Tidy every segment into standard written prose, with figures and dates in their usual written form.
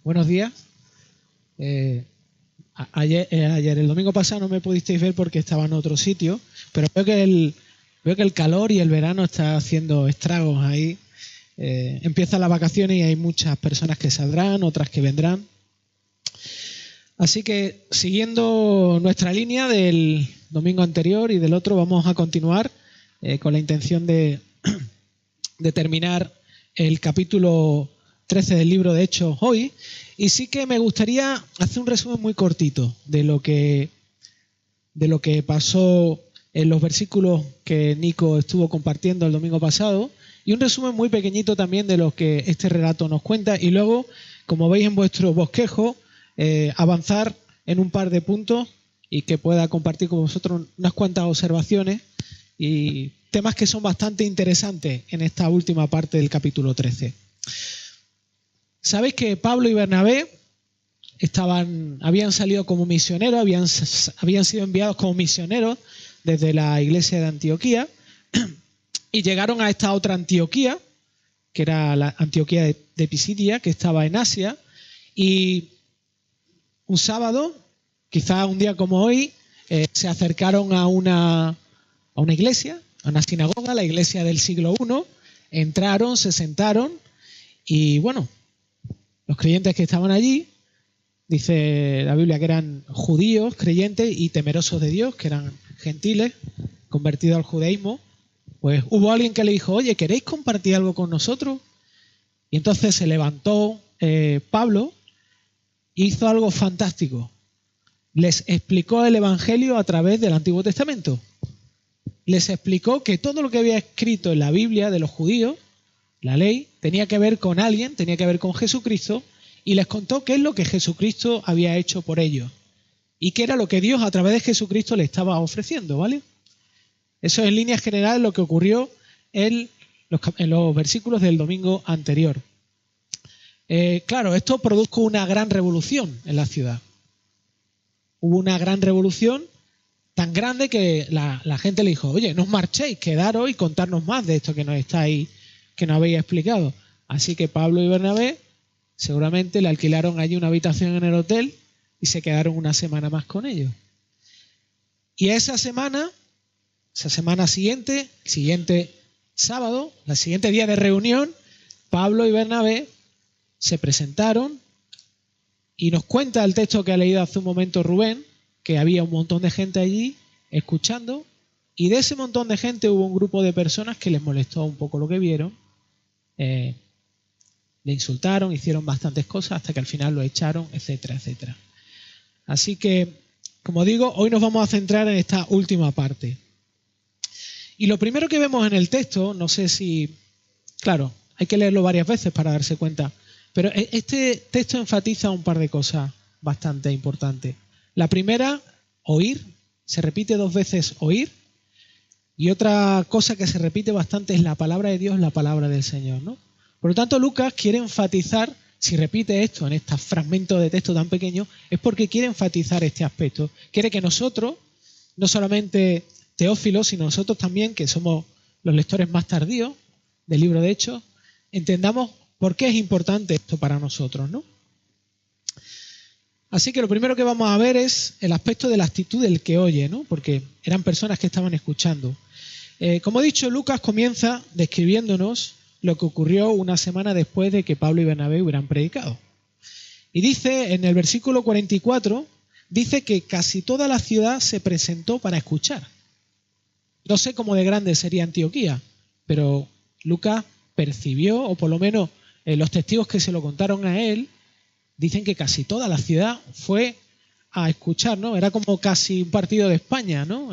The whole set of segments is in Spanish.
Buenos días. Ayer, el domingo pasado, no me pudisteis ver porque estaba en otro sitio, pero veo que el calor y el verano está haciendo estragos ahí. Empiezan las vacaciones y hay muchas personas que saldrán, otras que vendrán. Así que, siguiendo nuestra línea del domingo anterior y del otro, vamos a continuar con la intención de terminar el capítulo 13 del libro de Hechos hoy. Y sí que me gustaría hacer un resumen muy cortito de lo que pasó en los versículos que Nico estuvo compartiendo el domingo pasado, y un resumen muy pequeñito también de lo que este relato nos cuenta, y luego, como veis en vuestro bosquejo, avanzar en un par de puntos y que pueda compartir con vosotros unas cuantas observaciones y temas que son bastante interesantes en esta última parte del capítulo 13. Sabéis que Pablo y Bernabé habían salido como misioneros, habían sido enviados como misioneros desde la iglesia de Antioquía y llegaron a esta otra Antioquía, que era la Antioquía de Pisidia, que estaba en Asia, y un sábado, quizá un día como hoy, se acercaron a una iglesia, a una sinagoga, la iglesia del siglo I, entraron, se sentaron y bueno, los creyentes que estaban allí, dice la Biblia que eran judíos, creyentes y temerosos de Dios, que eran gentiles, convertidos al judaísmo. Pues hubo alguien que le dijo, oye, ¿queréis compartir algo con nosotros? Y entonces se levantó Pablo e hizo algo fantástico. Les explicó el Evangelio a través del Antiguo Testamento. Les explicó que todo lo que había escrito en la Biblia de los judíos, la ley, tenía que ver con alguien, tenía que ver con Jesucristo, y les contó qué es lo que Jesucristo había hecho por ellos y qué era lo que Dios a través de Jesucristo le estaba ofreciendo, ¿vale? Eso es en líneas generales lo que ocurrió en los versículos del domingo anterior. Claro, esto produjo una gran revolución en la ciudad. Hubo una gran revolución tan grande que la gente le dijo, oye, no os marchéis, quedaros y contarnos más de esto que nos habéis explicado. Así que Pablo y Bernabé seguramente le alquilaron allí una habitación en el hotel y se quedaron una semana más con ellos. Y esa semana siguiente, el siguiente sábado, el siguiente día de reunión, Pablo y Bernabé se presentaron y nos cuenta el texto que ha leído hace un momento Rubén, que había un montón de gente allí escuchando, y de ese montón de gente hubo un grupo de personas que les molestó un poco lo que vieron, le insultaron, hicieron bastantes cosas hasta que al final lo echaron, etcétera, etcétera. Así que, como digo, hoy nos vamos a centrar en esta última parte. Y lo primero que vemos en el texto, no sé si... Claro, hay que leerlo varias veces para darse cuenta, pero este texto enfatiza un par de cosas bastante importantes. La primera, oír, se repite 2 veces oír, y otra cosa que se repite bastante es la palabra de Dios, la palabra del Señor, ¿no? Por lo tanto, Lucas quiere enfatizar, si repite esto en este fragmento de texto tan pequeño, es porque quiere enfatizar este aspecto. Quiere que nosotros, no solamente Teófilo, sino nosotros también, que somos los lectores más tardíos del libro de Hechos, entendamos por qué es importante esto para nosotros, ¿no? Así que lo primero que vamos a ver es el aspecto de la actitud del que oye, ¿no? Porque eran personas que estaban escuchando. Como he dicho, Lucas comienza describiéndonos lo que ocurrió una semana después de que Pablo y Bernabé hubieran predicado. Y dice, en el versículo 44, dice que casi toda la ciudad se presentó para escuchar. No sé cómo de grande sería Antioquía, pero Lucas percibió, o por lo menos los testigos que se lo contaron a él, dicen que casi toda la ciudad fue a escuchar, ¿no? Era como casi un partido de España, ¿no?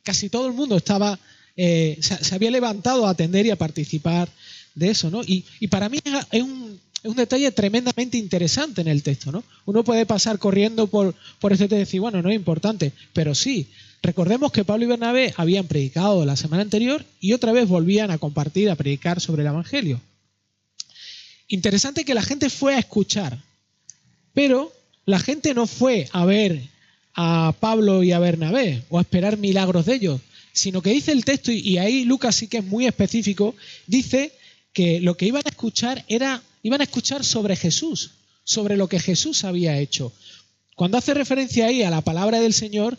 Casi todo el mundo se había levantado a atender y a participar de eso, ¿no? Y para mí es un detalle tremendamente interesante en el texto, ¿no? Uno puede pasar corriendo por este texto y decir, bueno, no es importante, pero sí. Recordemos que Pablo y Bernabé habían predicado la semana anterior y otra vez volvían a compartir, a predicar sobre el Evangelio. Interesante que la gente fue a escuchar, pero la gente no fue a ver a Pablo y a Bernabé o a esperar milagros de ellos, sino que dice el texto, y ahí Lucas sí que es muy específico, dice que lo que iban a escuchar sobre Jesús, sobre lo que Jesús había hecho. Cuando hace referencia ahí a la palabra del Señor,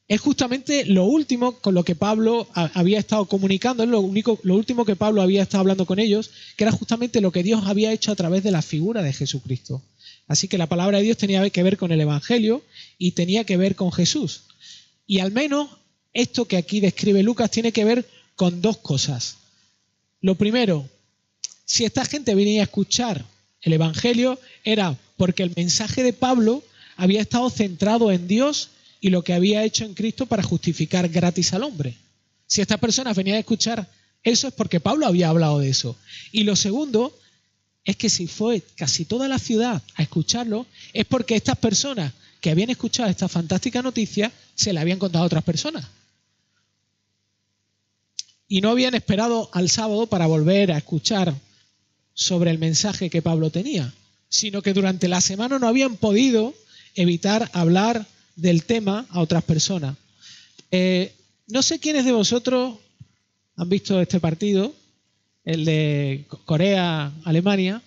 es justamente lo último con lo que Pablo había estado comunicando, es lo último que Pablo había estado hablando con ellos, que era justamente lo que Dios había hecho a través de la figura de Jesucristo. Así que la palabra de Dios tenía que ver con el Evangelio y tenía que ver con Jesús. Y al menos esto que aquí describe Lucas tiene que ver con dos cosas. Lo primero, si esta gente venía a escuchar el Evangelio, era porque el mensaje de Pablo había estado centrado en Dios y lo que había hecho en Cristo para justificar gratis al hombre. Si estas personas venían a escuchar eso es porque Pablo había hablado de eso. Y lo segundo es que si fue casi toda la ciudad a escucharlo, es porque estas personas que habían escuchado esta fantástica noticia se la habían contado a otras personas. Y no habían esperado al sábado para volver a escuchar sobre el mensaje que Pablo tenía, sino que durante la semana no habían podido evitar hablar del tema a otras personas. No sé quiénes de vosotros han visto este partido, el de Corea-Alemania,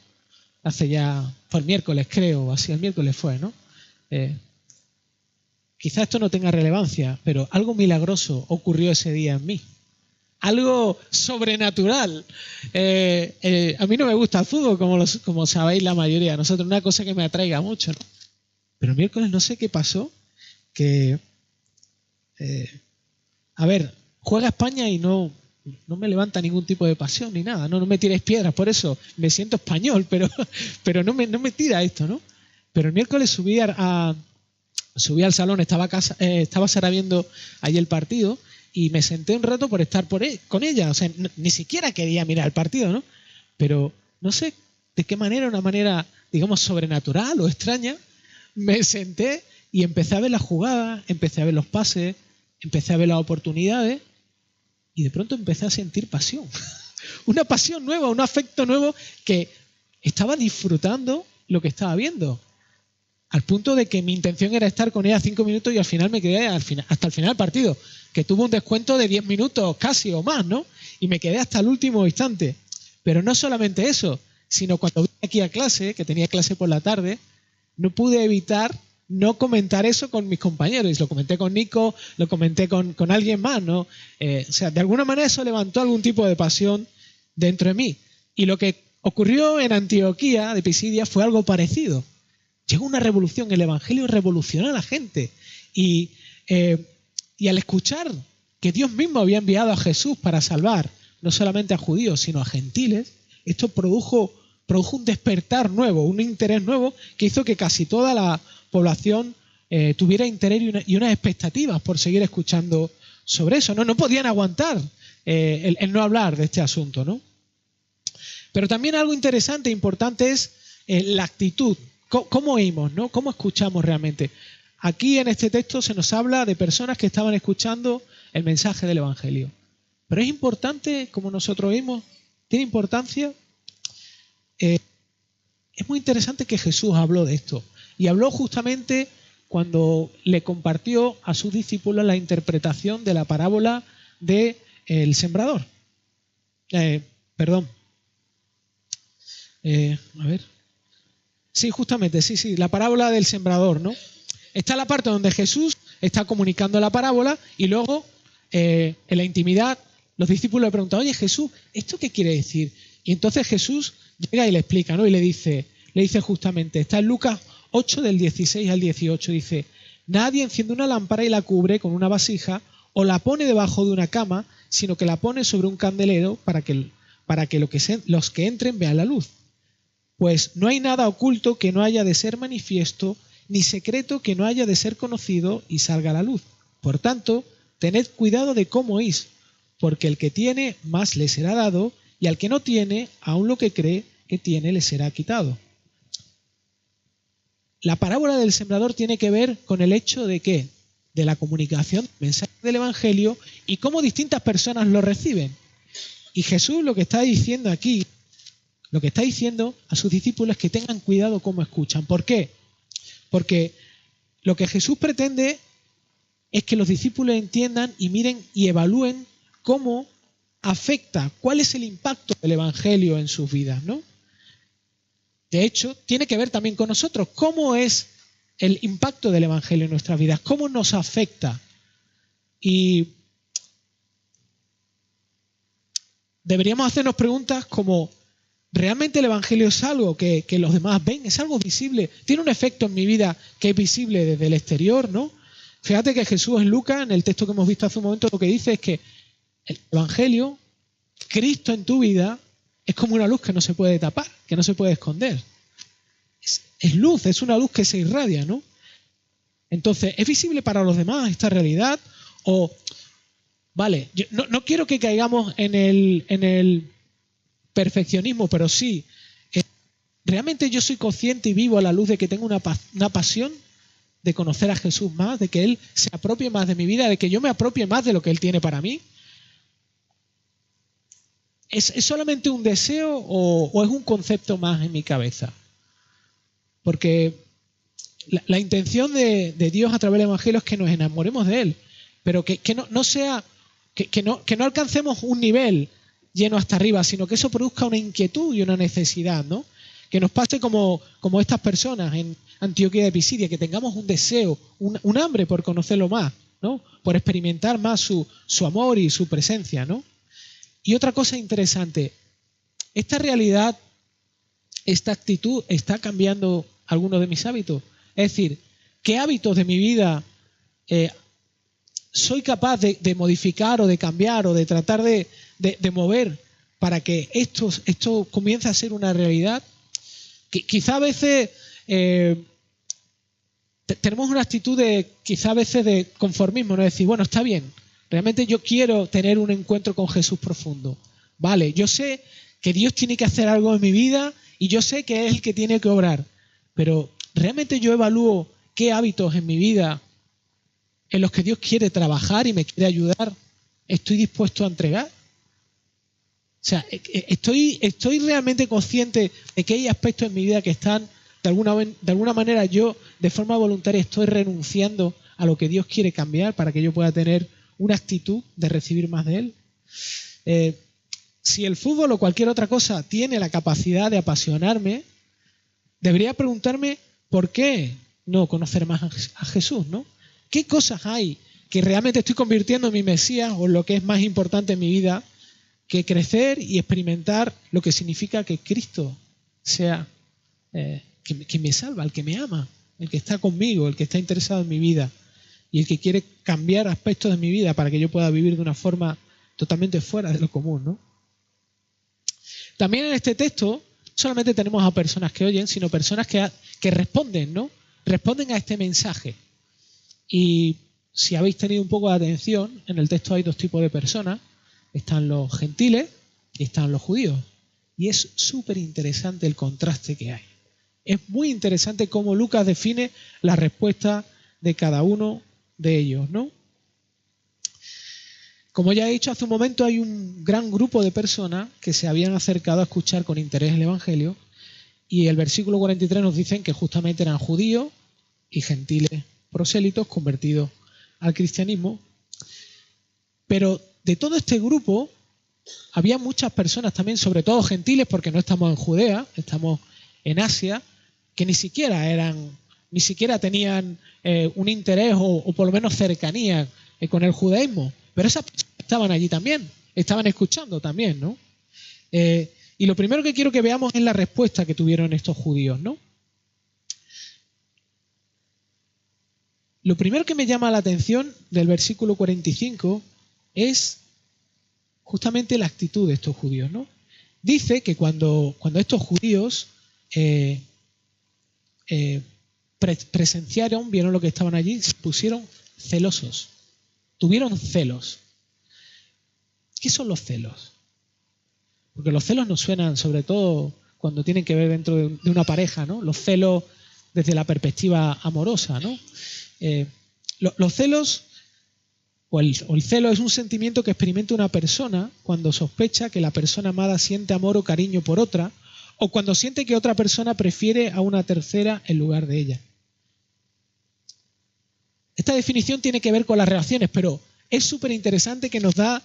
fue el miércoles creo, así el miércoles fue, ¿no? Quizá esto no tenga relevancia, pero algo milagroso ocurrió ese día en mí. Algo sobrenatural. A mí no me gusta el fútbol, como sabéis la mayoría de nosotros, una cosa que me atraiga mucho, ¿no? Pero el miércoles no sé qué pasó, que juega España y no me levanta ningún tipo de pasión ni nada, no me tiréis piedras, por eso me siento español, pero no me tira esto, ¿no? Pero el miércoles subí al salón, estaba Sara viendo allí el partido y me senté un rato por estar con ella, o sea, ni siquiera quería mirar el partido, ¿no? Pero no sé de qué manera, una manera, digamos, sobrenatural o extraña, me senté y empecé a ver las jugadas, empecé a ver los pases, empecé a ver las oportunidades y de pronto empecé a sentir pasión. Una pasión nueva, un afecto nuevo que estaba disfrutando lo que estaba viendo. Al punto de que mi intención era estar con ella 5 minutos y al final me quedé hasta el final del partido, que tuvo un descuento de 10 minutos casi o más, ¿no? Y me quedé hasta el último instante. Pero no solamente eso, sino cuando vine aquí a clase, que tenía clase por la tarde, no pude evitar no comentar eso con mis compañeros. Y lo comenté con Nico, lo comenté con alguien más, ¿no? O sea, de alguna manera eso levantó algún tipo de pasión dentro de mí. Y lo que ocurrió en Antioquía de Pisidia fue algo parecido. Llegó una revolución, el Evangelio revolucionó a la gente. Y al escuchar que Dios mismo había enviado a Jesús para salvar no solamente a judíos, sino a gentiles, esto produjo un despertar nuevo, un interés nuevo que hizo que casi toda la población tuviera interés y unas expectativas por seguir escuchando sobre eso. No podían aguantar el no hablar de este asunto, ¿no? Pero también algo interesante e importante es la actitud. ¿Cómo oímos, ¿no? ¿Cómo escuchamos realmente? Aquí en este texto se nos habla de personas que estaban escuchando el mensaje del Evangelio. Pero es importante, como nosotros oímos, tiene importancia. Es muy interesante que Jesús habló de esto. Y habló justamente cuando le compartió a sus discípulos la interpretación de la parábola del sembrador. Sí, justamente, sí, la parábola del sembrador, ¿no? Está la parte donde Jesús está comunicando la parábola y luego, en la intimidad, los discípulos le preguntan, oye Jesús, ¿esto qué quiere decir? Y entonces Jesús llega y le explica, ¿no? Y le dice justamente, está en Lucas 8 del 16 al 18, dice, nadie enciende una lámpara y la cubre con una vasija o la pone debajo de una cama, sino que la pone sobre un candelero para que los que entren vean la luz. Pues no hay nada oculto que no haya de ser manifiesto, ni secreto que no haya de ser conocido y salga a la luz. Por tanto, tened cuidado de cómo oís, porque el que tiene más le será dado, y al que no tiene, aun lo que cree que tiene le será quitado. La parábola del sembrador tiene que ver con el hecho de que, de la comunicación del mensaje del Evangelio y cómo distintas personas lo reciben. Y Jesús lo que está diciendo aquí, lo que está diciendo a sus discípulos es que tengan cuidado cómo escuchan. ¿Por qué? Porque lo que Jesús pretende es que los discípulos entiendan y miren y evalúen cómo afecta, cuál es el impacto del Evangelio en sus vidas, ¿no? de hecho, tiene que ver también con nosotros. ¿Cómo es el impacto del Evangelio en nuestras vidas? ¿Cómo nos afecta? Y deberíamos hacernos preguntas como, ¿realmente el Evangelio es algo que los demás ven? ¿Es algo visible? ¿Tiene un efecto en mi vida que es visible desde el exterior, no? Fíjate que Jesús en Lucas, en el texto que hemos visto hace un momento, lo que dice es que el Evangelio, Cristo en tu vida, es como una luz que no se puede tapar, que no se puede esconder. Es luz, es una luz que se irradia, ¿no? Entonces, ¿es visible para los demás esta realidad? O, vale, yo no quiero que caigamos en el perfeccionismo, pero sí, ¿realmente yo soy consciente y vivo a la luz de que tengo una pasión de conocer a Jesús más, de que Él se apropie más de mi vida, de que yo me apropie más de lo que Él tiene para mí? ¿Es solamente un deseo o es un concepto más en mi cabeza? Porque la intención de Dios a través del Evangelio es que nos enamoremos de Él, pero que no alcancemos un nivel lleno hasta arriba, sino que eso produzca una inquietud y una necesidad, ¿no? Que nos pase como estas personas en Antioquía de Pisidia, que tengamos un deseo, un hambre por conocerlo más, ¿no? Por experimentar más su amor y su presencia, ¿no? Y otra cosa interesante, esta realidad, esta actitud está cambiando algunos de mis hábitos. Es decir, ¿qué hábitos de mi vida soy capaz de modificar o de cambiar o de tratar de mover para que esto comience a ser una realidad? Quizá a veces tenemos una actitud quizá a veces de conformismo, no decir, bueno, está bien, realmente yo quiero tener un encuentro con Jesús profundo. Vale, yo sé que Dios tiene que hacer algo en mi vida y yo sé que es el que tiene que obrar, pero realmente yo evalúo qué hábitos en mi vida en los que Dios quiere trabajar y me quiere ayudar, estoy dispuesto a entregar. O sea, estoy realmente consciente de que hay aspectos en mi vida que están, de alguna manera yo, de forma voluntaria, estoy renunciando a lo que Dios quiere cambiar para que yo pueda tener una actitud de recibir más de Él. Si el fútbol o cualquier otra cosa tiene la capacidad de apasionarme, debería preguntarme por qué no conocer más a Jesús, ¿no? ¿Qué cosas hay que realmente estoy convirtiendo en mi Mesías o lo que es más importante en mi vida que crecer y experimentar lo que significa que Cristo sea que me salva, el que me ama, el que está conmigo, el que está interesado en mi vida y el que quiere cambiar aspectos de mi vida para que yo pueda vivir de una forma totalmente fuera de lo común, ¿no? También en este texto solamente tenemos a personas que oyen, sino personas que responden, ¿no? Responden a este mensaje. Y si habéis tenido un poco de atención, en el texto hay dos tipos de personas. Están los gentiles y están los judíos. Y es súper interesante el contraste que hay. Es muy interesante cómo Lucas define la respuesta de cada uno de ellos, ¿no? Como ya he dicho hace un momento, hay un gran grupo de personas que se habían acercado a escuchar con interés el Evangelio y el versículo 43 nos dicen que justamente eran judíos y gentiles prosélitos convertidos al cristianismo. Pero de todo este grupo había muchas personas también, sobre todo gentiles, porque no estamos en Judea, estamos en Asia, que ni siquiera tenían un interés o por lo menos cercanía con el judaísmo. Pero esas personas estaban allí también, estaban escuchando también, ¿no? Y lo primero que quiero que veamos es la respuesta que tuvieron estos judíos, ¿no? Lo primero que me llama la atención del versículo 45 es justamente la actitud de estos judíos, ¿no? Dice que cuando estos judíos presenciaron, vieron lo que estaban allí, se pusieron celosos, tuvieron celos. ¿Qué son los celos? Porque los celos nos suenan, sobre todo cuando tienen que ver dentro de una pareja, ¿no? Los celos desde la perspectiva amorosa, ¿no? Los celos o el celo es un sentimiento que experimenta una persona cuando sospecha que la persona amada siente amor o cariño por otra o cuando siente que otra persona prefiere a una tercera en lugar de ella. Esta definición tiene que ver con las relaciones, pero es súper interesante que nos da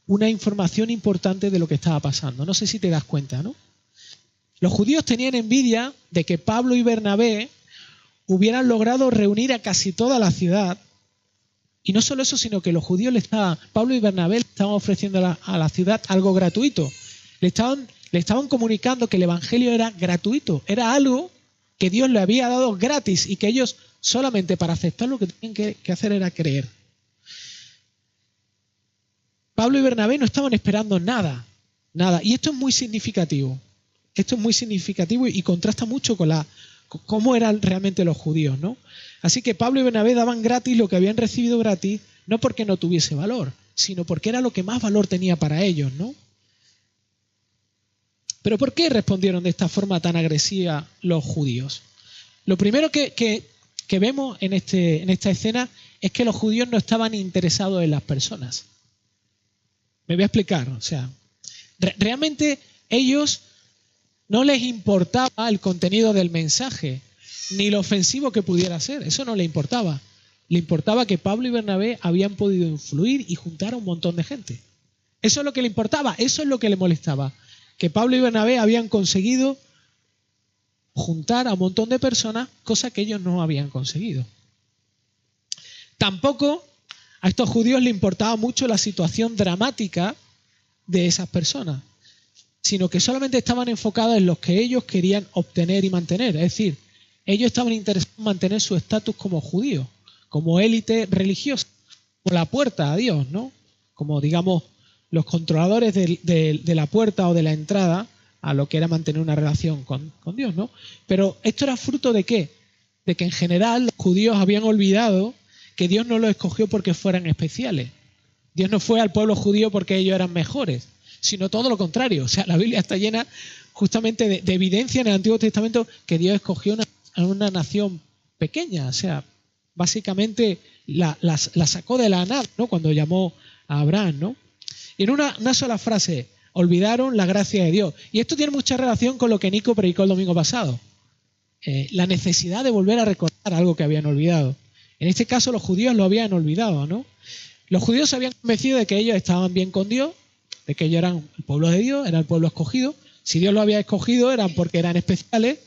una información importante de lo que estaba pasando. No sé si te das cuenta, ¿no? Los judíos tenían envidia de que Pablo y Bernabé hubieran logrado reunir a casi toda la ciudad. Y no solo eso, sino que los judíos Pablo y Bernabé le estaban ofreciendo a la ciudad algo gratuito. Le estaban comunicando que el evangelio era gratuito, era algo que Dios le había dado gratis y que ellos solamente para aceptar lo que tenían que hacer era creer. Pablo y Bernabé no estaban esperando nada. Y esto es muy significativo. Esto es muy significativo y contrasta mucho con cómo eran realmente los judíos, ¿no? Así que Pablo y Bernabé daban gratis lo que habían recibido gratis, no porque no tuviese valor, sino porque era lo que más valor tenía para ellos, ¿no? Pero ¿por qué respondieron de esta forma tan agresiva los judíos? Lo primero que vemos en esta escena es que los judíos no estaban interesados en las personas. Me voy a explicar. O sea, realmente ellos no les importaba el contenido del mensaje, ni lo ofensivo que pudiera ser. Eso no le importaba. Le importaba que Pablo y Bernabé habían podido influir y juntar a un montón de gente. Eso es lo que le importaba, eso es lo que le molestaba. Que Pablo y Bernabé habían conseguido juntar a un montón de personas, cosa que ellos no habían conseguido. Tampoco a estos judíos les importaba mucho la situación dramática de esas personas, sino que solamente estaban enfocados en lo que ellos querían obtener y mantener. Es decir, ellos estaban interesados en mantener su estatus como judíos, como élite religiosa, como la puerta a Dios, ¿no? Como, digamos, los controladores de la puerta o de la entrada a lo que era mantener una relación con Dios, ¿no? Pero esto era fruto ¿de qué? De que en general los judíos habían olvidado que Dios no los escogió porque fueran especiales. Dios no fue al pueblo judío porque ellos eran mejores, sino todo lo contrario. O sea, la Biblia está llena justamente de evidencia en el Antiguo Testamento que Dios escogió a una nación pequeña. O sea, básicamente la sacó de la nada, ¿no? Cuando llamó a Abraham, ¿no? Y en una sola frase, olvidaron la gracia de Dios. Y esto tiene mucha relación con lo que Nico predicó el domingo pasado. La necesidad de volver a recordar algo que habían olvidado. En este caso los judíos lo habían olvidado, ¿no? Los judíos se habían convencido de que ellos estaban bien con Dios, de que ellos eran el pueblo de Dios, era el pueblo escogido. Si Dios lo había escogido eran porque eran especiales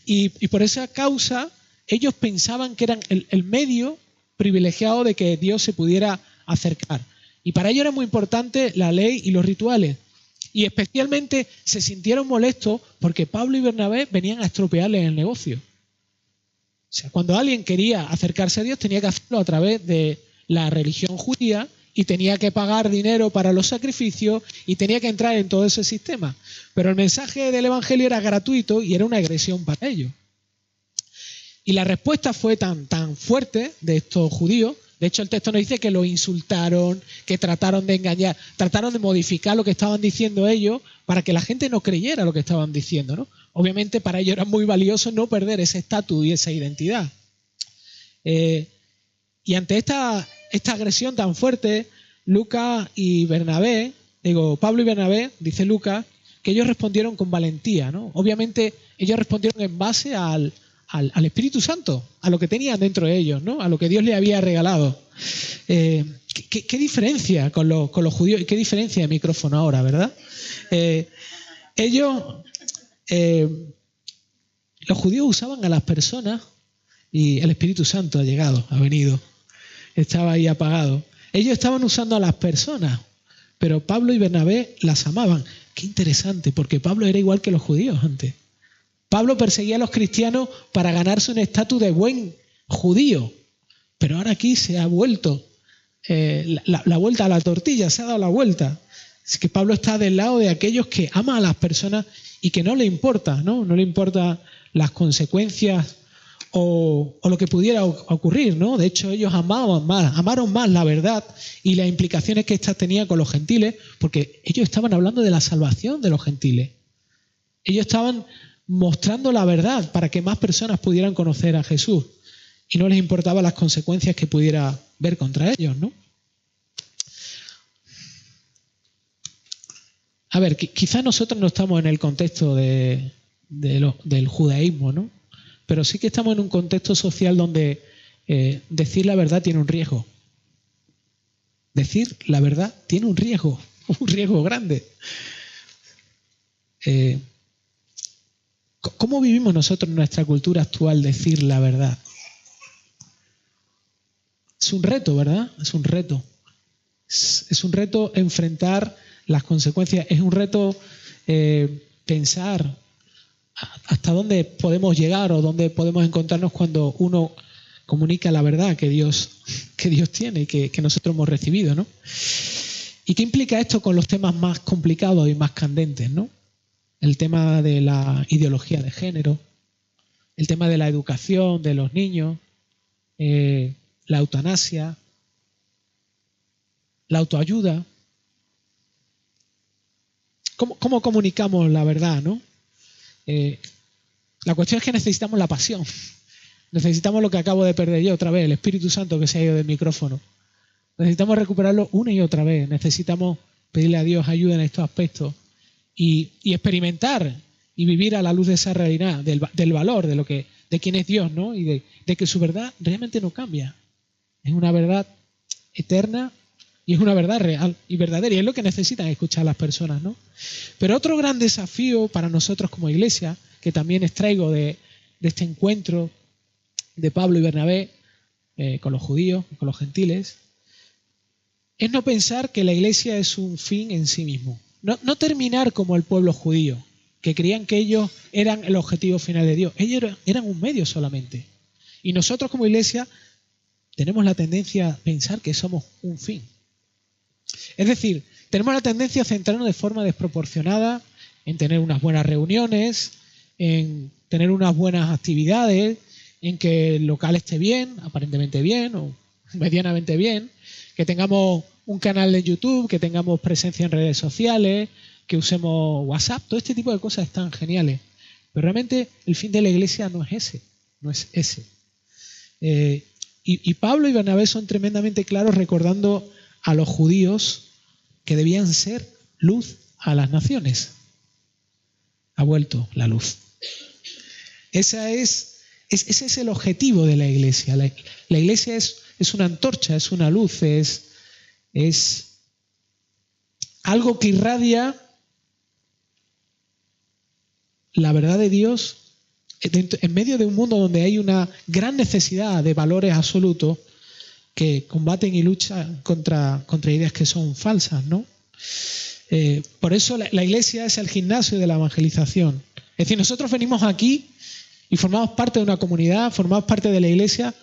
y por esa causa ellos pensaban que eran el medio privilegiado de que Dios se pudiera acercar. Y para ellos era muy importante la ley y los rituales. Y especialmente se sintieron molestos porque Pablo y Bernabé venían a estropearles el negocio. O sea, cuando alguien quería acercarse a Dios tenía que hacerlo a través de la religión judía y tenía que pagar dinero para los sacrificios y tenía que entrar en todo ese sistema. Pero el mensaje del evangelio era gratuito y era una agresión para ellos. Y la respuesta fue tan fuerte de estos judíos. De hecho, el texto nos dice que lo insultaron, que trataron de engañar, trataron de modificar lo que estaban diciendo ellos para que la gente no creyera lo que estaban diciendo, ¿no? Obviamente para ellos era muy valioso no perder ese estatus y esa identidad. Y ante esta agresión tan fuerte, Pablo y Bernabé, dice Lucas, que ellos respondieron con valentía, ¿no? Obviamente ellos respondieron en base al Espíritu Santo, a lo que tenían dentro de ellos, ¿no? A lo que Dios les había regalado. ¿Qué diferencia con los judíos? Y qué diferencia de micrófono ahora, ¿verdad? Los judíos usaban a las personas y el Espíritu Santo ha venido. Estaba ahí apagado. Ellos estaban usando a las personas, pero Pablo y Bernabé las amaban. Qué interesante, porque Pablo era igual que los judíos antes. Pablo perseguía a los cristianos para ganarse un estatus de buen judío, pero ahora aquí se ha vuelto la vuelta a la tortilla, se ha dado la vuelta. Es que Pablo está del lado de aquellos que aman a las personas y que no le importa, ¿no? No le importa las consecuencias o lo que pudiera ocurrir, ¿no? De hecho, ellos amaron más la verdad y las implicaciones que ésta tenía con los gentiles, porque ellos estaban hablando de la salvación de los gentiles. Ellos estaban mostrando la verdad para que más personas pudieran conocer a Jesús y no les importaba las consecuencias que pudiera ver contra ellos, ¿no? A ver, quizás nosotros no estamos en el contexto del judaísmo, ¿no? Pero sí que estamos en un contexto social donde decir la verdad tiene un riesgo. Decir la verdad tiene un riesgo grande. ¿Cómo vivimos nosotros en nuestra cultura actual decir la verdad? Es un reto, ¿verdad? Es un reto. Es un reto enfrentar las consecuencias. Es un reto pensar hasta dónde podemos llegar o dónde podemos encontrarnos cuando uno comunica la verdad que Dios tiene y que nosotros hemos recibido, ¿no? ¿Y qué implica esto con los temas más complicados y más candentes, ¿no? El tema de la ideología de género, el tema de la educación de los niños, la eutanasia, la autoayuda. ¿Cómo comunicamos la verdad, no? La cuestión es que necesitamos la pasión. Necesitamos lo que acabo de perder yo otra vez, el Espíritu Santo que se ha ido del micrófono. Necesitamos recuperarlo una y otra vez. Necesitamos pedirle a Dios ayuda en estos aspectos y experimentar y vivir a la luz de esa realidad, del valor de quién es Dios, ¿no? Y de que su verdad realmente no cambia. Es una verdad eterna y es una verdad real y verdadera. Y es lo que necesitan escuchar las personas, ¿no? Pero otro gran desafío para nosotros como iglesia, que también extraigo de este encuentro de Pablo y Bernabé con los judíos y con los gentiles, es no pensar que la iglesia es un fin en sí mismo. No terminar como el pueblo judío, que creían que ellos eran el objetivo final de Dios. Ellos eran un medio solamente. Y nosotros como iglesia tenemos la tendencia a pensar que somos un fin. Es decir, tenemos la tendencia a centrarnos de forma desproporcionada en tener unas buenas reuniones, en tener unas buenas actividades, en que el local esté bien, aparentemente bien o medianamente bien, que tengamos un canal de YouTube, que tengamos presencia en redes sociales, que usemos WhatsApp. Todo este tipo de cosas están geniales. Pero realmente el fin de la iglesia no es ese. Y Pablo y Bernabé son tremendamente claros recordando a los judíos que debían ser luz a las naciones. Ha vuelto la luz. Ese es el objetivo de la iglesia. La iglesia es una antorcha, es una luz, es algo que irradia la verdad de Dios en medio de un mundo donde hay una gran necesidad de valores absolutos que combaten y luchan contra ideas que son falsas, ¿no? Por eso la iglesia es el gimnasio de la evangelización. Es decir, nosotros venimos aquí y formamos parte de una comunidad, formamos parte de la iglesia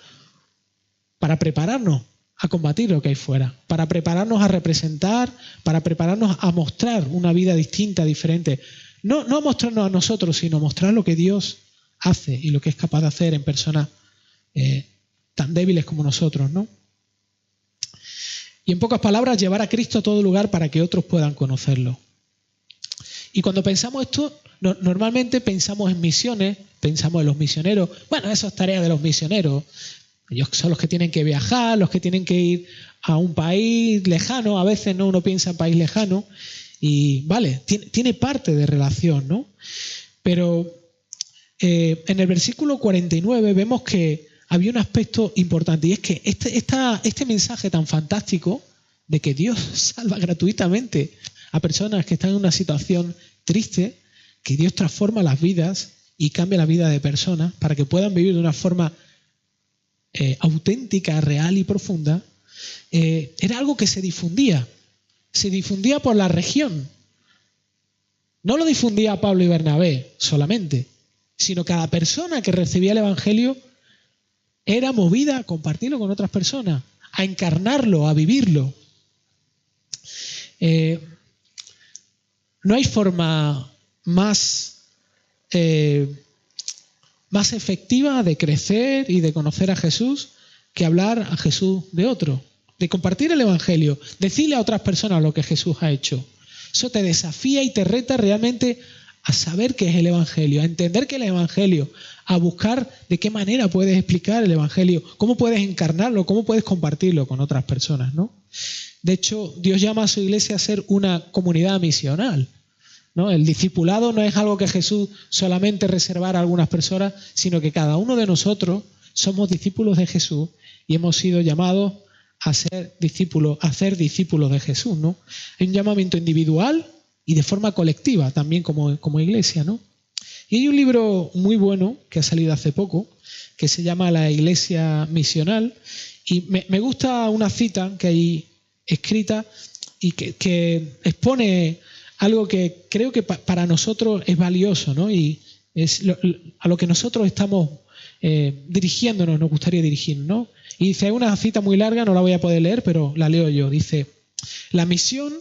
para prepararnos a combatir lo que hay fuera, para prepararnos a representar, para prepararnos a mostrar una vida distinta, diferente. No mostrarnos a nosotros, sino mostrar lo que Dios hace y lo que es capaz de hacer en personas tan débiles como nosotros, ¿no? Y en pocas palabras, llevar a Cristo a todo lugar para que otros puedan conocerlo. Y cuando pensamos esto, normalmente pensamos en misiones, pensamos en los misioneros. Bueno, eso es tarea de los misioneros. Ellos son los que tienen que viajar, los que tienen que ir a un país lejano. A veces no uno piensa en país lejano. Y vale, tiene parte de relación, ¿no? Pero en el versículo 49 vemos que había un aspecto importante, y es que este mensaje tan fantástico de que Dios salva gratuitamente a personas que están en una situación triste, que Dios transforma las vidas y cambia la vida de personas para que puedan vivir de una forma auténtica, real y profunda, era algo que se difundía por la región. No lo difundía Pablo y Bernabé solamente, sino cada persona que recibía el Evangelio era movida a compartirlo con otras personas, a encarnarlo, a vivirlo. No hay forma más efectiva de crecer y de conocer a Jesús que hablar a Jesús de otro, de compartir el Evangelio, decirle a otras personas lo que Jesús ha hecho. Eso te desafía y te reta realmente a saber qué es el Evangelio, a entender qué es el Evangelio, a buscar de qué manera puedes explicar el Evangelio, cómo puedes encarnarlo, cómo puedes compartirlo con otras personas, ¿no? De hecho, Dios llama a su iglesia a ser una comunidad misional, ¿no? El discipulado no es algo que Jesús solamente reservara a algunas personas, sino que cada uno de nosotros somos discípulos de Jesús y hemos sido llamados a ser discípulos, a hacer discípulos de Jesús, ¿no? Hay un llamamiento individual y de forma colectiva también como iglesia, ¿no? Y hay un libro muy bueno que ha salido hace poco, que se llama La Iglesia Misional, y me gusta una cita que hay escrita y que expone algo que creo que para nosotros es valioso, ¿no? Y es a lo que nosotros estamos dirigiéndonos, nos gustaría dirigirnos, ¿no? Y dice, hay una cita muy larga, no la voy a poder leer, pero la leo yo. Dice, la misión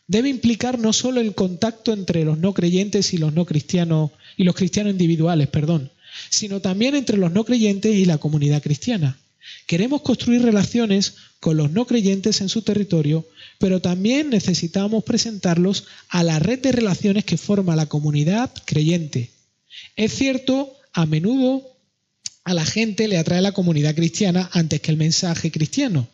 debe implicar no solo el contacto entre los no creyentes y los no cristianos, y los cristianos individuales, sino también entre los no creyentes y la comunidad cristiana. Queremos construir relaciones con los no creyentes en su territorio, pero también necesitamos presentarlos a la red de relaciones que forma la comunidad creyente. Es cierto, a menudo a la gente le atrae la comunidad cristiana antes que el mensaje cristiano.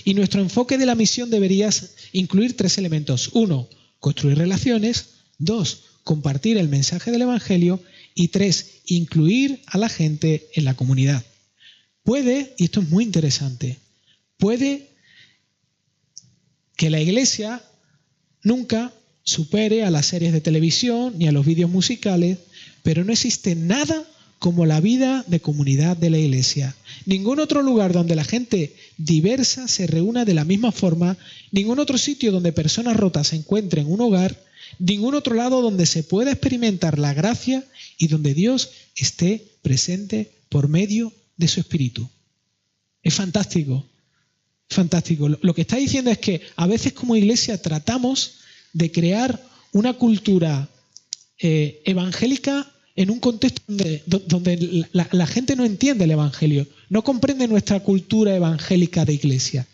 Y nuestro enfoque de la misión debería incluir 3 elementos. 1, construir relaciones. 2, compartir el mensaje del Evangelio. Y 3, incluir a la gente en la comunidad. Puede, y esto es muy interesante, puede que la Iglesia nunca supere a las series de televisión ni a los vídeos musicales, pero no existe nada como la vida de comunidad de la Iglesia. Ningún otro lugar donde la gente diversa se reúna de la misma forma, ningún otro sitio donde personas rotas se encuentren un hogar, ningún otro lado donde se pueda experimentar la gracia y donde Dios esté presente por medio de su Espíritu. Es fantástico, fantástico. Lo que está diciendo es que a veces como Iglesia tratamos de crear una cultura evangélica en un contexto donde la gente no entiende el Evangelio, no comprende nuestra cultura evangélica de Iglesia.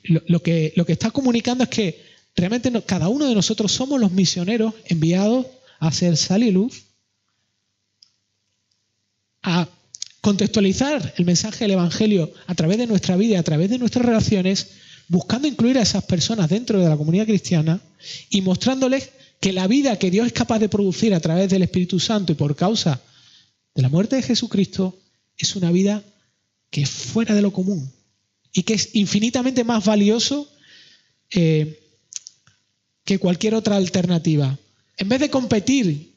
Lo que está comunicando es que realmente cada uno de nosotros somos los misioneros enviados a hacer sal y luz, a contextualizar el mensaje del Evangelio a través de nuestra vida y a través de nuestras relaciones, buscando incluir a esas personas dentro de la comunidad cristiana y mostrándoles que la vida que Dios es capaz de producir a través del Espíritu Santo y por causa de la muerte de Jesucristo es una vida que es fuera de lo común y que es infinitamente más valioso que cualquier otra alternativa. En vez de competir,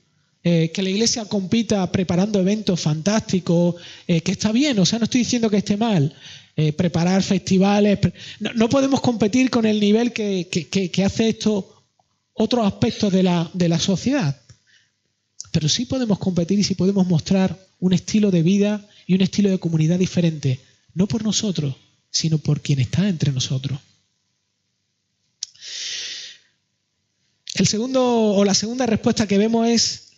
que la Iglesia compita preparando eventos fantásticos, que está bien, o sea, no estoy diciendo que esté mal, preparar festivales, no podemos competir con el nivel que hace esto otros aspectos de la sociedad, pero sí podemos competir y sí podemos mostrar un estilo de vida y un estilo de comunidad diferente, no por nosotros, sino por quien está entre nosotros. La segunda respuesta que vemos es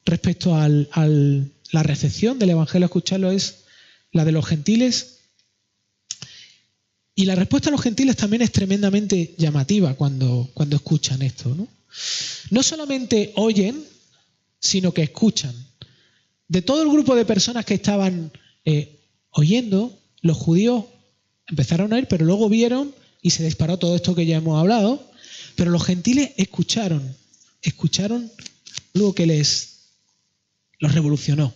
respecto a la recepción del Evangelio, escucharlo, es la de los gentiles. Y la respuesta a los gentiles también es tremendamente llamativa cuando escuchan esto, ¿no? No solamente oyen, sino que escuchan. De todo el grupo de personas que estaban oyendo, los judíos empezaron a oír, pero luego vieron y se disparó todo esto que ya hemos hablado. Pero los gentiles escucharon algo que los revolucionó.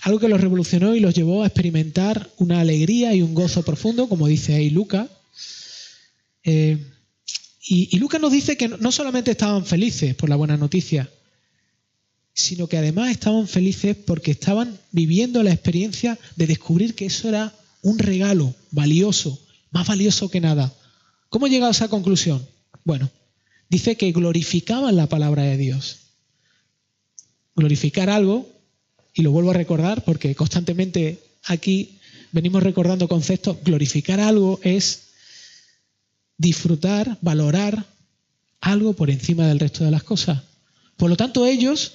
Algo que los revolucionó y los llevó a experimentar una alegría y un gozo profundo, como dice ahí Lucas. Y Lucas nos dice que no solamente estaban felices por la buena noticia, sino que además estaban felices porque estaban viviendo la experiencia de descubrir que eso era un regalo valioso, más valioso que nada. ¿Cómo he llegado a esa conclusión? Bueno, dice que glorificaban la palabra de Dios. Glorificar algo, y lo vuelvo a recordar porque constantemente aquí venimos recordando conceptos, glorificar algo es disfrutar, valorar algo por encima del resto de las cosas. Por lo tanto, ellos,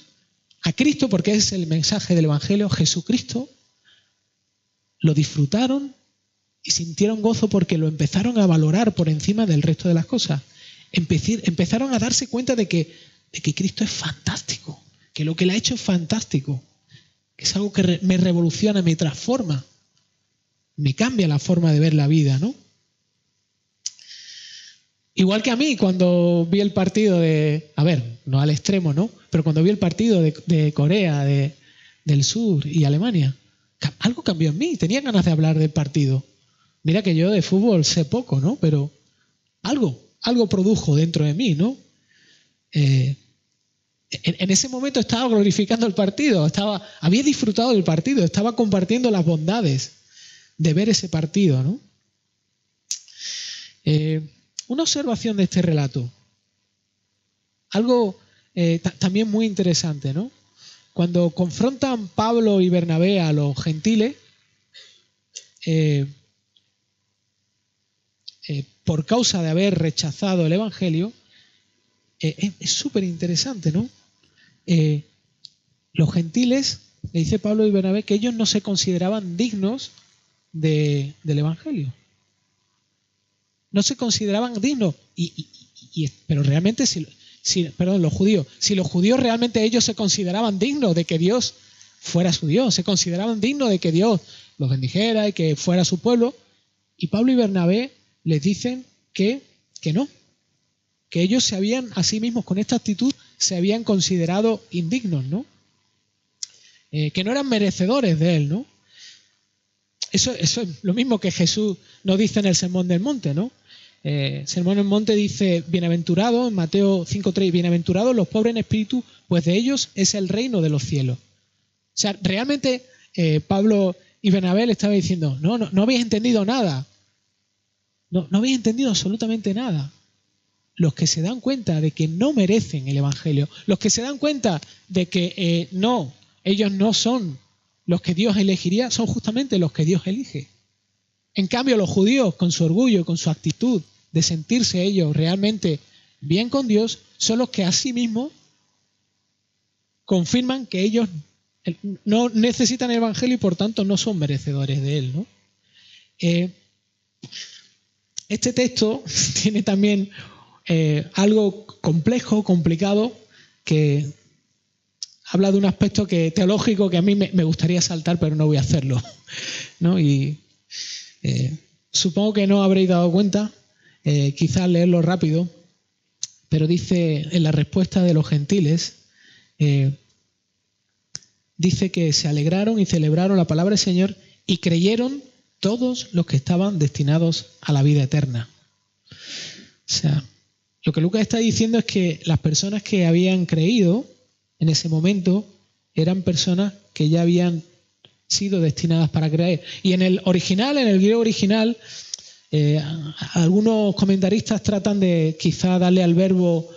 a Cristo, porque es el mensaje del Evangelio, Jesucristo, lo disfrutaron y sintieron gozo porque lo empezaron a valorar por encima del resto de las cosas. Empezaron a darse cuenta de que Cristo es fantástico, que lo que Él ha hecho es fantástico, que es algo que me revoluciona, me transforma, me cambia la forma de ver la vida, ¿no? Igual que a mí cuando vi el partido no al extremo, ¿no? Pero cuando vi el partido de Corea del Sur y Alemania, algo cambió en mí, tenía ganas de hablar del partido. Mira que yo de fútbol sé poco, ¿no? Pero algo produjo dentro de mí, ¿no? en ese momento estaba glorificando el partido, había disfrutado del partido, estaba compartiendo las bondades de ver ese partido, ¿no? Una observación de este relato, algo también muy interesante, ¿no? Cuando confrontan Pablo y Bernabé a los gentiles, por causa de haber rechazado el Evangelio, es súper interesante, ¿no? Los gentiles, le dice Pablo y Bernabé, que ellos no se consideraban dignos del Evangelio. No se consideraban dignos. Pero realmente, los judíos, si los judíos realmente ellos se consideraban dignos de que Dios fuera su Dios, se consideraban dignos de que Dios los bendijera y que fuera su pueblo, y Pablo y Bernabé les dicen que no, que ellos se habían, a sí mismos, con esta actitud, se habían considerado indignos, ¿no? Que no eran merecedores de él, ¿no? Eso es lo mismo que Jesús nos dice en el Sermón del Monte, ¿no? Sermón del Monte dice, bienaventurados, en Mateo 5:3, bienaventurados los pobres en espíritu, pues de ellos es el reino de los cielos. O sea, realmente Pablo y Bernabé le estaban diciendo, no habéis entendido nada. No habéis entendido absolutamente nada. Los que se dan cuenta de que no merecen el Evangelio, los que se dan cuenta de que ellos no son los que Dios elegiría, son justamente los que Dios elige. En cambio, los judíos, con su orgullo, con su actitud de sentirse ellos realmente bien con Dios, son los que a sí mismos confirman que ellos no necesitan el Evangelio y por tanto no son merecedores de él, ¿no? Este texto tiene también algo complejo, complicado, que habla de un aspecto teológico que a mí me gustaría saltar, pero no voy a hacerlo, ¿no? Y supongo que no habréis dado cuenta, quizás leerlo rápido, pero dice en la respuesta de los gentiles, dice que se alegraron y celebraron la palabra del Señor y creyeron todos los que estaban destinados a la vida eterna. O sea, lo que Lucas está diciendo es que las personas que habían creído en ese momento eran personas que ya habían sido destinadas para creer. Y en el original, en el griego original, algunos comentaristas tratan de quizá darle al verbo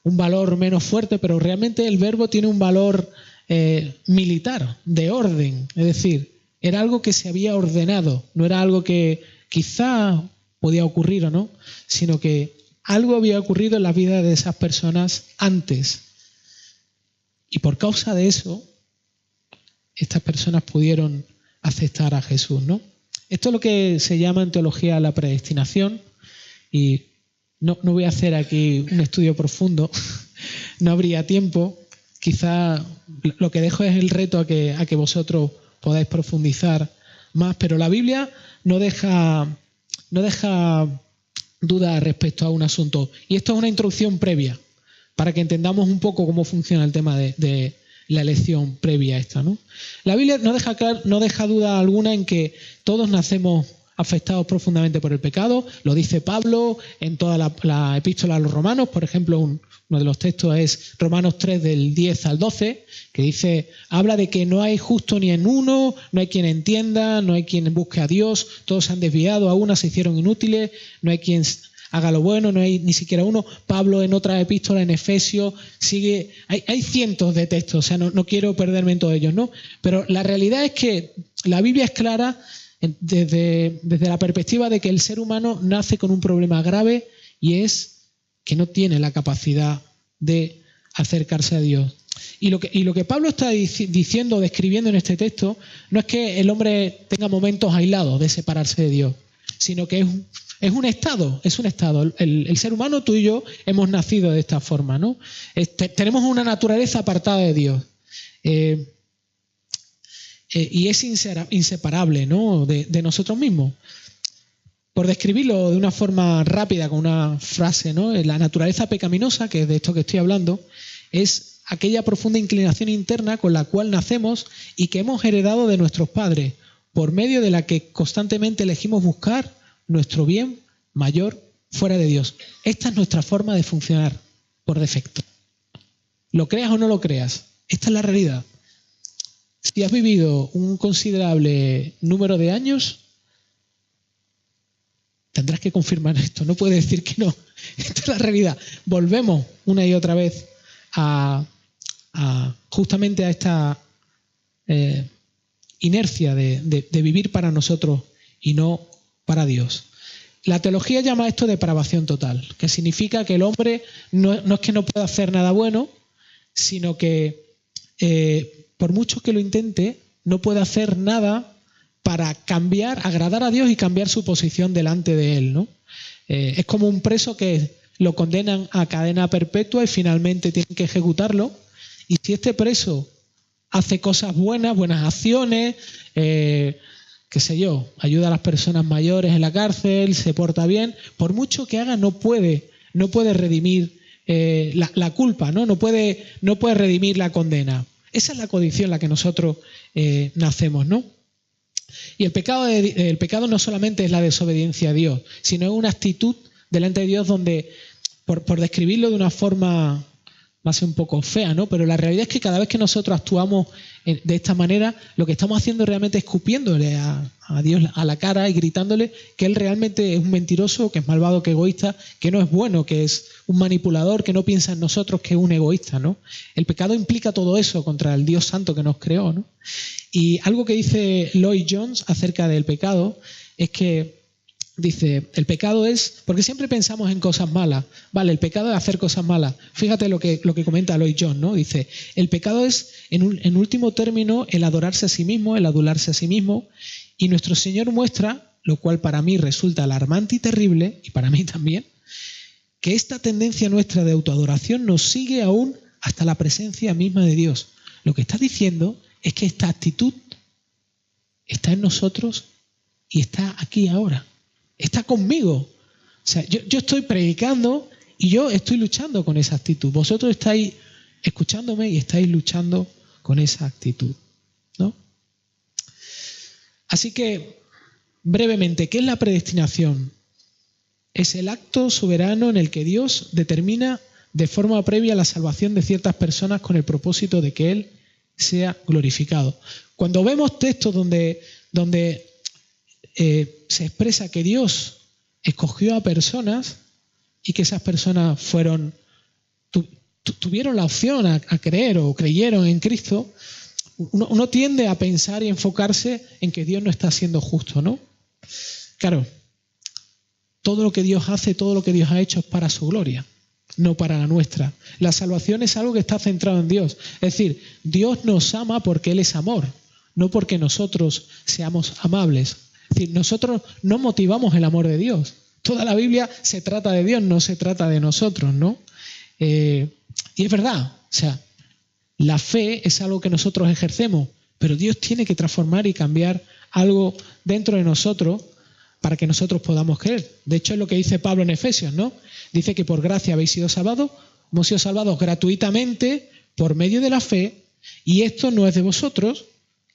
un valor menos fuerte, pero realmente el verbo tiene un valor militar, de orden. Es decir, era algo que se había ordenado, no era algo que quizá podía ocurrir o no, sino que algo había ocurrido en la vida de esas personas antes. Y por causa de eso, estas personas pudieron aceptar a Jesús, ¿no? Esto es lo que se llama en teología la predestinación, y no voy a hacer aquí un estudio profundo, no habría tiempo. Quizá lo que dejo es el reto a que vosotros podáis profundizar más, pero la Biblia no deja duda respecto a un asunto. Y esto es una introducción previa, para que entendamos un poco cómo funciona el tema de la elección previa a esta, ¿no? La Biblia no deja duda alguna en que todos nacemos afectados profundamente por el pecado. Lo dice Pablo en toda la epístola a los romanos. Por ejemplo, uno de los textos es Romanos 3 del 10 al 12, que habla de que no hay justo ni en uno, no hay quien entienda, no hay quien busque a Dios, todos se han desviado, a una se hicieron inútiles, no hay quien haga lo bueno, no hay ni siquiera uno. Pablo en otra epístola, en Efesios, sigue. Hay cientos de textos, o sea, no quiero perderme en todos ellos, ¿no? Pero la realidad es que la Biblia es clara desde la perspectiva de que el ser humano nace con un problema grave, y es que no tiene la capacidad de acercarse a Dios. Y lo que Pablo está diciendo, describiendo en este texto, no es que el hombre tenga momentos aislados de separarse de Dios, sino que es un estado. El ser humano, tú y yo, hemos nacido de esta forma, ¿no? Tenemos una naturaleza apartada de Dios. Y es inseparable, ¿no?, de nosotros mismos. Por describirlo de una forma rápida, con una frase, ¿no?, la naturaleza pecaminosa, que es de esto que estoy hablando, es aquella profunda inclinación interna con la cual nacemos y que hemos heredado de nuestros padres, por medio de la que constantemente elegimos buscar nuestro bien mayor fuera de Dios. Esta es nuestra forma de funcionar por defecto. Lo creas o no lo creas, esta es la realidad. Si has vivido un considerable número de años, tendrás que confirmar esto. No puedes decir que no. Esta es la realidad. Volvemos una y otra vez justamente a esta inercia de vivir para nosotros y no para Dios. La teología llama esto depravación total, que significa que el hombre no es que no pueda hacer nada bueno, sino que por mucho que lo intente, no puede hacer nada para cambiar, agradar a Dios y cambiar su posición delante de Él, ¿no? Es como un preso que lo condenan a cadena perpetua y finalmente tienen que ejecutarlo. Y si este preso hace cosas buenas acciones, qué sé yo, ayuda a las personas mayores en la cárcel, se porta bien, por mucho que haga no puede redimir la culpa, ¿no? No puede redimir la condena. Esa es la condición en la que nosotros nacemos, ¿no? Y el pecado no solamente es la desobediencia a Dios, sino es una actitud delante de Dios donde, por describirlo de una forma más un poco fea, ¿no? Pero la realidad es que cada vez que nosotros actuamos de esta manera, lo que estamos haciendo realmente es escupiéndole a Dios a la cara y gritándole que Él realmente es un mentiroso, que es malvado, que es egoísta, que no es bueno, que es un manipulador, que no piensa en nosotros, que es un egoísta, ¿no? El pecado implica todo eso contra el Dios santo que nos creó, ¿no? Y algo que dice Lloyd Jones acerca del pecado es que dice, el pecado es, porque siempre pensamos en cosas malas, vale, el pecado es hacer cosas malas. Fíjate lo que comenta Lloyd Jones, ¿no? Dice, el pecado es, en último término, el adorarse a sí mismo, el adularse a sí mismo, y nuestro Señor muestra, lo cual para mí resulta alarmante y terrible, y para mí también, que esta tendencia nuestra de autoadoración nos sigue aún hasta la presencia misma de Dios. Lo que está diciendo es que esta actitud está en nosotros y está aquí ahora. Está conmigo. O sea, yo estoy predicando y yo estoy luchando con esa actitud. Vosotros estáis escuchándome y estáis luchando con esa actitud, ¿no? Así que, brevemente, ¿qué es la predestinación? Es el acto soberano en el que Dios determina de forma previa la salvación de ciertas personas con el propósito de que Él sea glorificado. Cuando vemos textos donde se expresa que Dios escogió a personas y que esas personas tuvieron la opción a creer o creyeron en Cristo, uno tiende a pensar y enfocarse en que Dios no está siendo justo, ¿no? Claro, todo lo que Dios hace, todo lo que Dios ha hecho es para su gloria, no para la nuestra. La salvación es algo que está centrado en Dios. Es decir, Dios nos ama porque Él es amor, no porque nosotros seamos amables. Es decir, nosotros no motivamos el amor de Dios. Toda la Biblia se trata de Dios, no se trata de nosotros, ¿no? Y es verdad, o sea, la fe es algo que nosotros ejercemos, pero Dios tiene que transformar y cambiar algo dentro de nosotros para que nosotros podamos creer. De hecho, es lo que dice Pablo en Efesios, ¿no? Dice que por gracia habéis sido salvados, hemos sido salvados gratuitamente por medio de la fe, y esto no es de vosotros.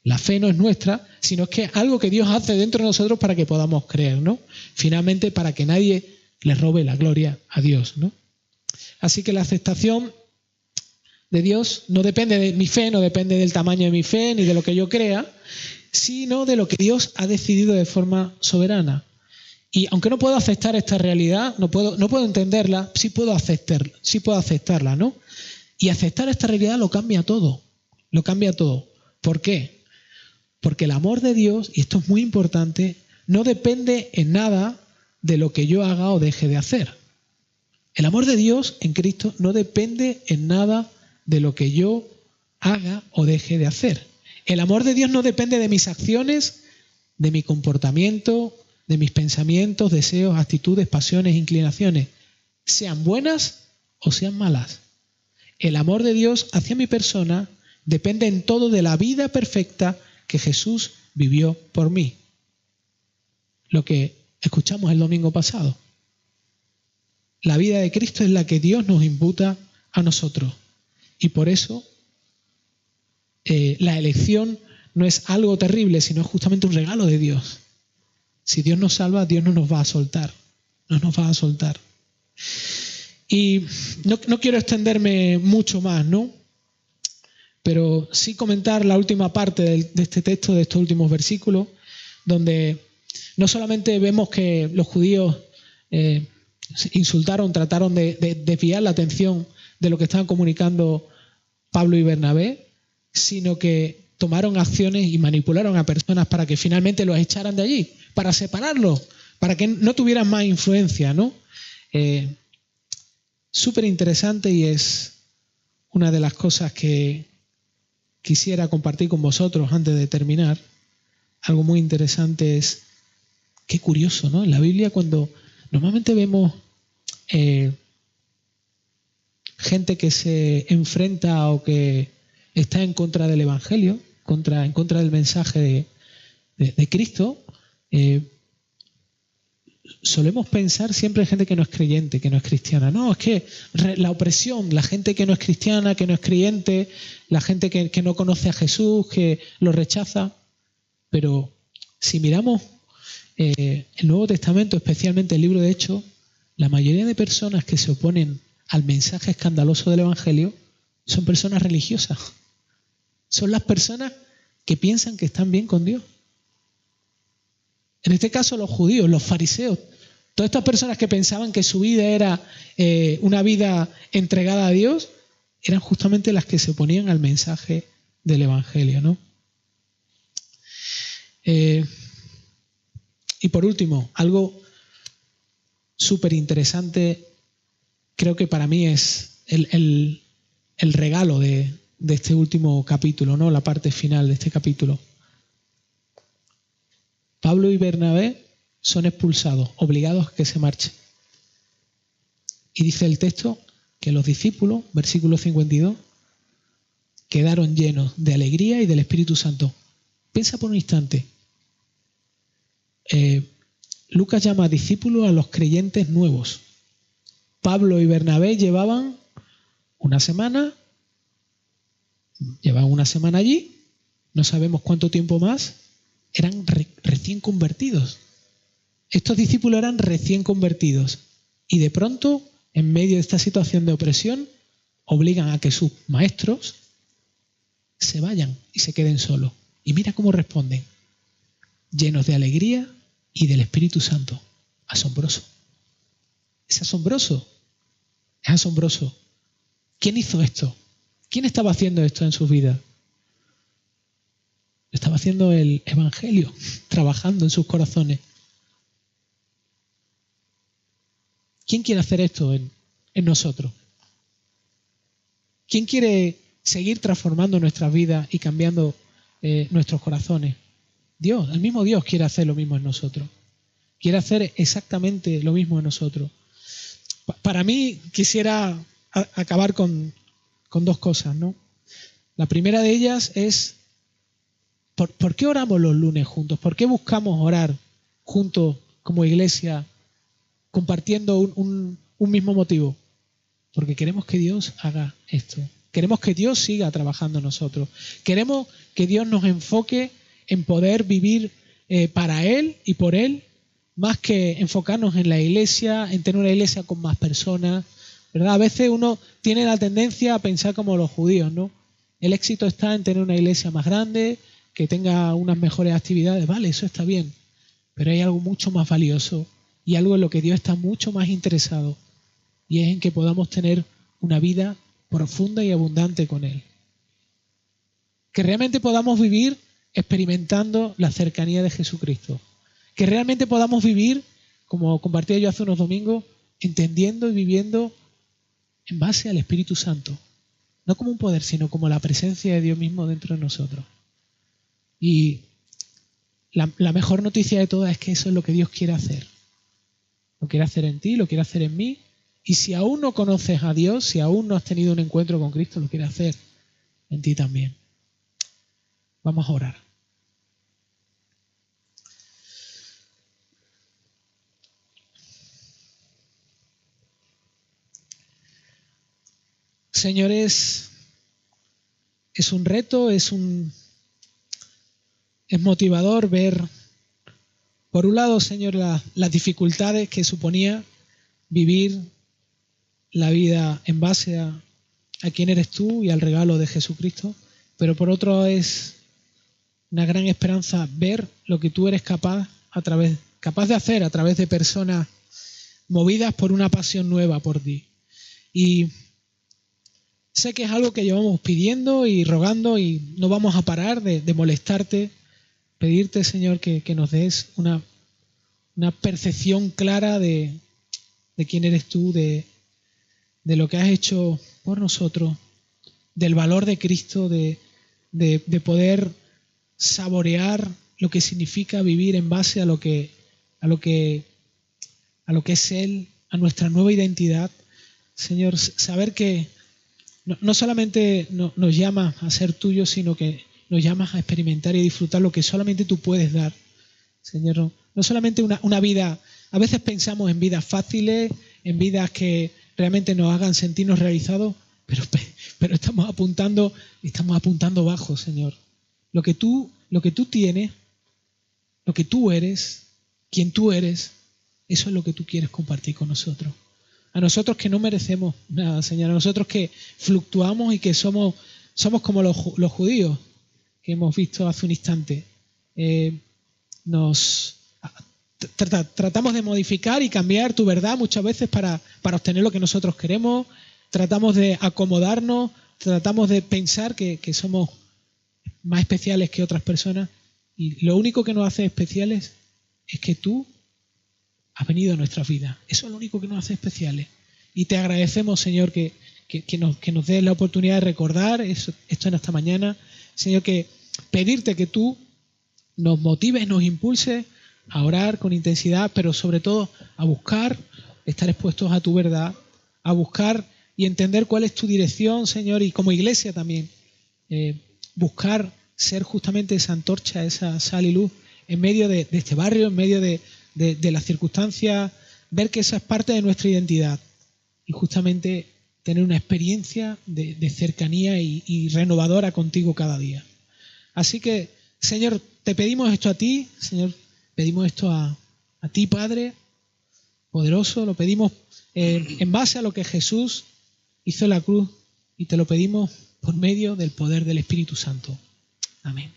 La fe no es nuestra, sino es que es algo que Dios hace dentro de nosotros para que podamos creer, ¿no? Finalmente, para que nadie le robe la gloria a Dios, ¿no? Así que la aceptación de Dios no depende de mi fe, no depende del tamaño de mi fe, ni de lo que yo crea, sino de lo que Dios ha decidido de forma soberana. Y aunque no puedo aceptar esta realidad, no puedo entenderla, sí puedo aceptarla, ¿no? Y aceptar esta realidad lo cambia todo, lo cambia todo. ¿Por qué? Porque el amor de Dios, y esto es muy importante, no depende en nada de lo que yo haga o deje de hacer. El amor de Dios en Cristo no depende en nada de lo que yo haga o deje de hacer. El amor de Dios no depende de mis acciones, de mi comportamiento, de mis pensamientos, deseos, actitudes, pasiones, inclinaciones, sean buenas o sean malas. El amor de Dios hacia mi persona depende en todo de la vida perfecta que Jesús vivió por mí. Lo que escuchamos el domingo pasado. La vida de Cristo es la que Dios nos imputa a nosotros. Y por eso la elección no es algo terrible, sino es justamente un regalo de Dios. Si Dios nos salva, Dios no nos va a soltar. No nos va a soltar. Y no quiero extenderme mucho más, ¿no? Pero sí comentar la última parte de este texto, de estos últimos versículos, donde no solamente vemos que los judíos insultaron, trataron de desviar la atención de lo que estaban comunicando Pablo y Bernabé, sino que tomaron acciones y manipularon a personas para que finalmente los echaran de allí, para separarlos, para que no tuvieran más influencia, ¿no? Súper interesante, y es una de las cosas que quisiera compartir con vosotros antes de terminar. Algo muy interesante es, qué curioso, ¿no? En la Biblia, cuando normalmente vemos gente que se enfrenta o que está en contra del Evangelio, en contra del mensaje de Cristo, solemos pensar siempre en gente que no es creyente, que no es cristiana. No, es que la opresión, la gente que no es cristiana, que no es creyente, la gente que no conoce a Jesús, que lo rechaza. Pero si miramos el Nuevo Testamento, especialmente el libro de Hechos, la mayoría de personas que se oponen al mensaje escandaloso del Evangelio son personas religiosas. Son las personas que piensan que están bien con Dios. En este caso, los judíos, los fariseos, todas estas personas que pensaban que su vida era una vida entregada a Dios, eran justamente las que se oponían al mensaje del Evangelio, ¿no? Y por último, algo súper interesante, creo que para mí es el regalo de este último capítulo, ¿no? La parte final de este capítulo. Pablo y Bernabé son expulsados, obligados a que se marchen. Y dice el texto que los discípulos, versículo 52, quedaron llenos de alegría y del Espíritu Santo. Piensa por un instante. Lucas llama discípulos a los creyentes nuevos. Pablo y Bernabé llevaban una semana allí, no sabemos cuánto tiempo más, eran recién convertidos. Estos discípulos eran recién convertidos y de pronto, en medio de esta situación de opresión, obligan a que sus maestros se vayan y se queden solos. Y mira cómo responden, llenos de alegría y del Espíritu Santo. Asombroso. Es asombroso. Es asombroso. ¿Quién hizo esto? ¿Quién estaba haciendo esto en sus vidas? Estaba haciendo el Evangelio, trabajando en sus corazones. ¿Quién quiere hacer esto en nosotros? ¿Quién quiere seguir transformando nuestras vidas y cambiando nuestros corazones? Dios, el mismo Dios quiere hacer lo mismo en nosotros. Quiere hacer exactamente lo mismo en nosotros. Para mí, quisiera acabar con dos cosas, ¿no? La primera de ellas es, ¿por qué oramos los lunes juntos? ¿Por qué buscamos orar juntos como iglesia, compartiendo un mismo motivo? Porque queremos que Dios haga esto. Queremos que Dios siga trabajando en nosotros. Queremos que Dios nos enfoque en poder vivir para Él y por Él, más que enfocarnos en la iglesia, en tener una iglesia con más personas, ¿verdad? A veces uno tiene la tendencia a pensar como los judíos, ¿no? El éxito está en tener una iglesia más grande, que tenga unas mejores actividades. Vale, eso está bien. Pero hay algo mucho más valioso y algo en lo que Dios está mucho más interesado, y es en que podamos tener una vida profunda y abundante con Él. Que realmente podamos vivir experimentando la cercanía de Jesucristo. Que realmente podamos vivir, como compartía yo hace unos domingos, entendiendo y viviendo en base al Espíritu Santo. No como un poder, sino como la presencia de Dios mismo dentro de nosotros. Y la mejor noticia de todas es que eso es lo que Dios quiere hacer. Lo quiere hacer en ti, lo quiere hacer en mí. Y si aún no conoces a Dios, si aún no has tenido un encuentro con Cristo, lo quiere hacer en ti también. Vamos a orar. Señores, es un reto, es motivador ver, por un lado, Señor, las dificultades que suponía vivir la vida en base a quién eres tú y al regalo de Jesucristo, pero por otro es una gran esperanza ver lo que tú eres capaz de hacer a través de personas movidas por una pasión nueva por ti. Y sé que es algo que llevamos pidiendo y rogando y no vamos a parar de molestarte, pedirte, Señor, que nos des una percepción clara de quién eres tú, de lo que has hecho por nosotros, del valor de Cristo, de poder saborear lo que significa vivir en base a lo que es Él, a nuestra nueva identidad. Señor, saber que no solamente nos llamas a ser tuyos, sino que nos llamas a experimentar y disfrutar lo que solamente tú puedes dar. Señor, no solamente una vida, a veces pensamos en vidas fáciles, en vidas que realmente nos hagan sentirnos realizados, pero estamos apuntando bajo, Señor. Lo que tú tienes, lo que tú eres, quien tú eres, eso es lo que tú quieres compartir con nosotros. A nosotros que no merecemos nada, Señor, a nosotros que fluctuamos y que somos como los judíos que hemos visto hace un instante. Tratamos de modificar y cambiar tu verdad muchas veces para obtener lo que nosotros queremos. Tratamos de acomodarnos, tratamos de pensar que somos más especiales que otras personas, y lo único que nos hace especiales es que tú has venido a nuestras vidas. Eso es lo único que nos hace especiales. Y te agradecemos, Señor, que nos des la oportunidad de recordar esto en esta mañana. Señor, que pedirte que tú nos motives, nos impulses a orar con intensidad, pero sobre todo a buscar, estar expuestos a tu verdad, a buscar y entender cuál es tu dirección, Señor, y como iglesia también, buscar ser justamente esa antorcha, esa sal y luz en medio de este barrio, en medio de las circunstancias, ver que esa es parte de nuestra identidad y justamente tener una experiencia de cercanía y renovadora contigo cada día. Así que, Señor, te pedimos esto a ti, Señor, pedimos esto a ti, Padre poderoso, lo pedimos en base a lo que Jesús hizo en la cruz y te lo pedimos por medio del poder del Espíritu Santo. Amén.